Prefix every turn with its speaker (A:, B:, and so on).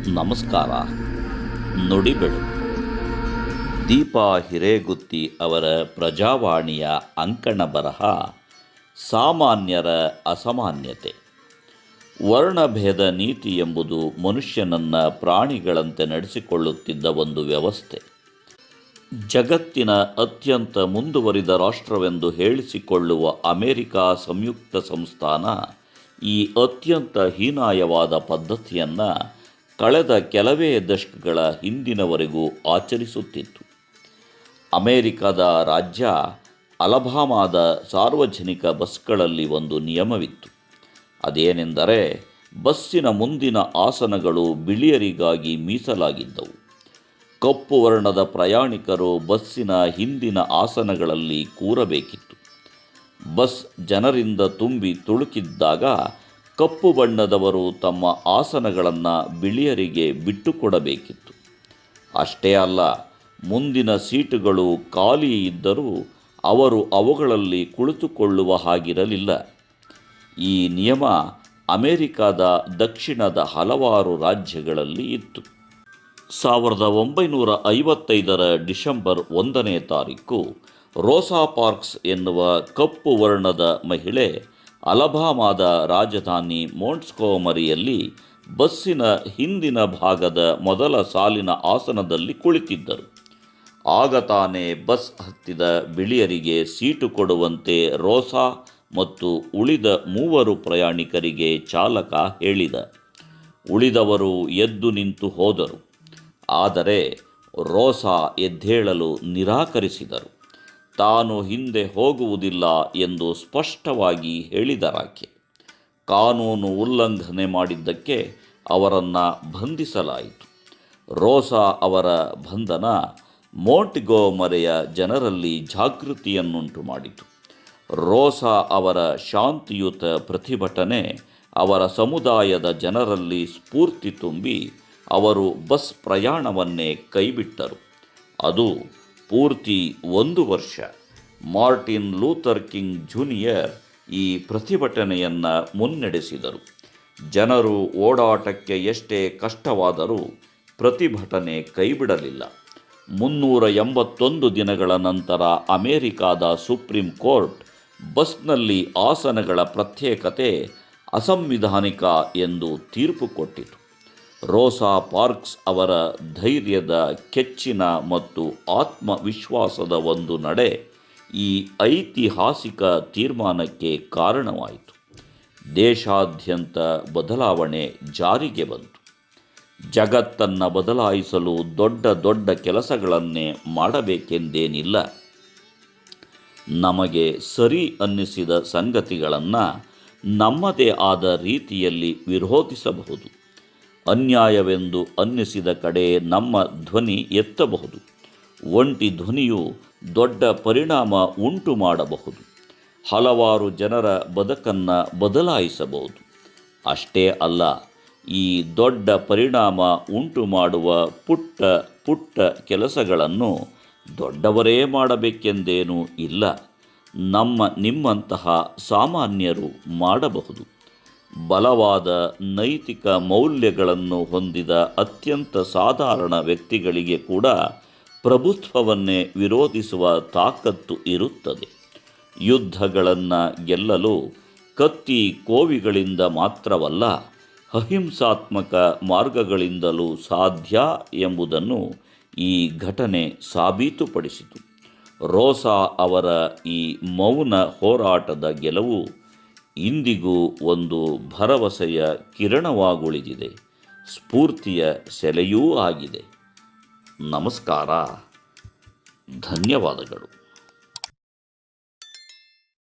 A: ನಮಸ್ಕಾರ. ನುಡಿಬೆಳು ದೀಪಾ ಹಿರೇಗುತ್ತಿ ಅವರ ಪ್ರಜಾವಾಣಿಯ ಅಂಕಣ ಬರಹ ಸಾಮಾನ್ಯರ ಅಸಾಮಾನ್ಯತೆ. ವರ್ಣಭೇದ ನೀತಿ ಎಂಬುದು ಮನುಷ್ಯನನ್ನು ಪ್ರಾಣಿಗಳಂತೆ ನಡೆಸಿಕೊಳ್ಳುತ್ತಿದ್ದ ಒಂದು ವ್ಯವಸ್ಥೆ. ಜಗತ್ತಿನ ಅತ್ಯಂತ ಮುಂದುವರಿದ ರಾಷ್ಟ್ರವೆಂದು ಹೇಳಿಸಿಕೊಳ್ಳುವ ಅಮೆರಿಕ ಸಂಯುಕ್ತ ಸಂಸ್ಥಾನ ಈ ಅತ್ಯಂತ ಹೀನಾಯವಾದ ಪದ್ಧತಿಯನ್ನು ಕಳೆದ ಕೆಲವೇ ದಶಕಗಳ ಹಿಂದಿನವರೆಗೂ ಆಚರಿಸುತ್ತಿತ್ತು. ಅಮೆರಿಕದ ರಾಜ್ಯ ಅಲಬಾಮಾದ ಸಾರ್ವಜನಿಕ ಬಸ್ಗಳಲ್ಲಿ ಒಂದು ನಿಯಮವಿತ್ತು. ಅದೇನೆಂದರೆ, ಬಸ್ಸಿನ ಮುಂದಿನ ಆಸನಗಳು ಬಿಳಿಯರಿಗಾಗಿ ಮೀಸಲಾಗಿದ್ದವು. ಕಪ್ಪು ವರ್ಣದ ಪ್ರಯಾಣಿಕರು ಬಸ್ಸಿನ ಹಿಂದಿನ ಆಸನಗಳಲ್ಲಿ ಕೂರಬೇಕಿತ್ತು. ಬಸ್ ಜನರಿಂದ ತುಂಬಿ ತುಳುಕಿದ್ದಾಗ ಕಪ್ಪು ಬಣ್ಣದವರು ತಮ್ಮ ಆಸನಗಳನ್ನು ಬಿಳಿಯರಿಗೆ ಬಿಟ್ಟುಕೊಡಬೇಕಿತ್ತು. ಅಷ್ಟೇ ಅಲ್ಲ, ಮುಂದಿನ ಸೀಟುಗಳು ಖಾಲಿ ಇದ್ದರೂ ಅವರು ಅವುಗಳಲ್ಲಿ ಕುಳಿತುಕೊಳ್ಳುವ ಹಾಗಿರಲಿಲ್ಲ. ಈ ನಿಯಮ ಅಮೆರಿಕದ ದಕ್ಷಿಣದ ಹಲವಾರು ರಾಜ್ಯಗಳಲ್ಲಿ ಇತ್ತು. 1955 ಡಿಸೆಂಬರ್ 1ನೇ ತಾರೀಕು ರೋಸಾ ಪಾರ್ಕ್ಸ್ ಎನ್ನುವ ಕಪ್ಪು ವರ್ಣದ ಮಹಿಳೆ ಅಲಬಾಮಾದ ರಾಜಧಾನಿ ಮೊಂಟ್ಗೊಮರಿಯಲ್ಲಿ ಬಸ್ಸಿನ ಹಿಂದಿನ ಭಾಗದ ಮೊದಲ ಸಾಲಿನ ಆಸನದಲ್ಲಿ ಕುಳಿತಿದ್ದರು. ಆಗ ತಾನೇ ಬಸ್ ಹತ್ತಿದ ಬಿಳಿಯರಿಗೆ ಸೀಟು ಕೊಡುವಂತೆ ರೋಸಾ ಮತ್ತು ಉಳಿದ 3 ಪ್ರಯಾಣಿಕರಿಗೆ ಚಾಲಕ ಹೇಳಿದ. ಉಳಿದವರು ಎದ್ದು ನಿಂತು ಹೋದರು. ಆದರೆ ರೋಸಾ ಎದ್ದೇಳಲು ನಿರಾಕರಿಸಿದರು. ತಾನು ಹಿಂದೆ ಹೋಗುವುದಿಲ್ಲ ಎಂದು ಸ್ಪಷ್ಟವಾಗಿ ಹೇಳಿದರಾಕೆ. ಕಾನೂನು ಉಲ್ಲಂಘನೆ ಮಾಡಿದ್ದಕ್ಕೆ ಅವರನ್ನು ಬಂಧಿಸಲಾಯಿತು. ರೋಸಾ ಅವರ ಬಂಧನ ಮೊಂಟ್ಗೊಮರಿಯ ಜನರಲ್ಲಿ ಜಾಗೃತಿಯನ್ನುಂಟು ಮಾಡಿತು. ರೋಸಾ ಅವರ ಶಾಂತಿಯುತ ಪ್ರತಿಭಟನೆ ಅವರ ಸಮುದಾಯದ ಜನರಲ್ಲಿ ಸ್ಫೂರ್ತಿ ತುಂಬಿ ಅವರು ಬಸ್ ಪ್ರಯಾಣವನ್ನೇ ಕೈಬಿಟ್ಟರು. ಅದು ಪೂರ್ತಿ 1 ವರ್ಷ. ಮಾರ್ಟಿನ್ ಲೂಥರ್ ಕಿಂಗ್ ಜೂನಿಯರ್ ಈ ಪ್ರತಿಭಟನೆಯನ್ನು ಮುನ್ನಡೆಸಿದರು. ಜನರು ಓಡಾಟಕ್ಕೆ ಎಷ್ಟೇ ಕಷ್ಟವಾದರೂ ಪ್ರತಿಭಟನೆ ಕೈಬಿಡಲಿಲ್ಲ. 381 ದಿನಗಳ ನಂತರ ಅಮೆರಿಕಾದ ಸುಪ್ರೀಂ ಕೋರ್ಟ್ ಬಸ್ನಲ್ಲಿ ಆಸನಗಳ ಪ್ರತ್ಯೇಕತೆ ಅಸಂವಿಧಾನಿಕ ಎಂದು ತೀರ್ಪು ಕೊಟ್ಟಿತು. ರೋಸಾ ಪಾರ್ಕ್ಸ್ ಅವರ ಧೈರ್ಯದ, ಕೆಚ್ಚಿನ ಮತ್ತು ಆತ್ಮವಿಶ್ವಾಸದ ಒಂದು ನಡೆ ಈ ಐತಿಹಾಸಿಕ ತೀರ್ಮಾನಕ್ಕೆ ಕಾರಣವಾಯಿತು. ದೇಶಾದ್ಯಂತ ಬದಲಾವಣೆ ಜಾರಿಗೆ ಬಂತು. ಜಗತ್ತನ್ನು ಬದಲಾಯಿಸಲು ದೊಡ್ಡ ದೊಡ್ಡ ಕೆಲಸಗಳನ್ನೇ ಮಾಡಬೇಕೆಂದೇನಿಲ್ಲ. ನಮಗೆ ಸರಿ ಅನ್ನಿಸಿದ ಸಂಗತಿಗಳನ್ನು ನಮ್ಮದೇ ಆದ ರೀತಿಯಲ್ಲಿ ವಿರೋಧಿಸಬಹುದು. ಅನ್ಯಾಯವೆಂದು ಅನ್ನಿಸಿದ ಕಡೆ ನಮ್ಮ ಧ್ವನಿ ಎತ್ತಬಹುದು. ಒಂಟಿ ಧ್ವನಿಯು ದೊಡ್ಡ ಪರಿಣಾಮ ಉಂಟು ಮಾಡಬಹುದು. ಹಲವಾರು ಜನರ ಬದುಕನ್ನು ಬದಲಾಯಿಸಬಹುದು. ಅಷ್ಟೇ ಅಲ್ಲ, ಈ ದೊಡ್ಡ ಪರಿಣಾಮ ಉಂಟು ಮಾಡುವ ಪುಟ್ಟ ಪುಟ್ಟ ಕೆಲಸಗಳನ್ನು ದೊಡ್ಡವರೇ ಮಾಡಬೇಕೆಂದೇನೂ ಇಲ್ಲ. ನಿಮ್ಮಂತಹ ಸಾಮಾನ್ಯರು ಮಾಡಬಹುದು. ಬಲವಾದ ನೈತಿಕ ಮೌಲ್ಯಗಳನ್ನು ಹೊಂದಿದ ಅತ್ಯಂತ ಸಾಧಾರಣ ವ್ಯಕ್ತಿಗಳಿಗೆ ಕೂಡ ಪ್ರಭುತ್ವವನ್ನೇ ವಿರೋಧಿಸುವ ತಾಕತ್ತು ಇರುತ್ತದೆ. ಯುದ್ಧಗಳನ್ನು ಗೆಲ್ಲಲು ಕತ್ತಿ ಕೋವಿಗಳಿಂದ ಮಾತ್ರವಲ್ಲ, ಅಹಿಂಸಾತ್ಮಕ ಮಾರ್ಗಗಳಿಂದಲೂ ಸಾಧ್ಯ ಎಂಬುದನ್ನು ಈ ಘಟನೆ ಸಾಬೀತುಪಡಿಸಿತು. ರೋಸಾ ಅವರ ಈ ಮೌನ ಹೋರಾಟದ ಗೆಲುವು ಇಂದಿಗೂ ಒಂದು ಭರವಸೆಯ ಕಿರಣವಾಗುಳಿದಿದೆ, ಸ್ಫೂರ್ತಿಯ ಸೆಲೆಯೂ ಆಗಿದೆ. ನಮಸ್ಕಾರ. ಧನ್ಯವಾದಗಳು.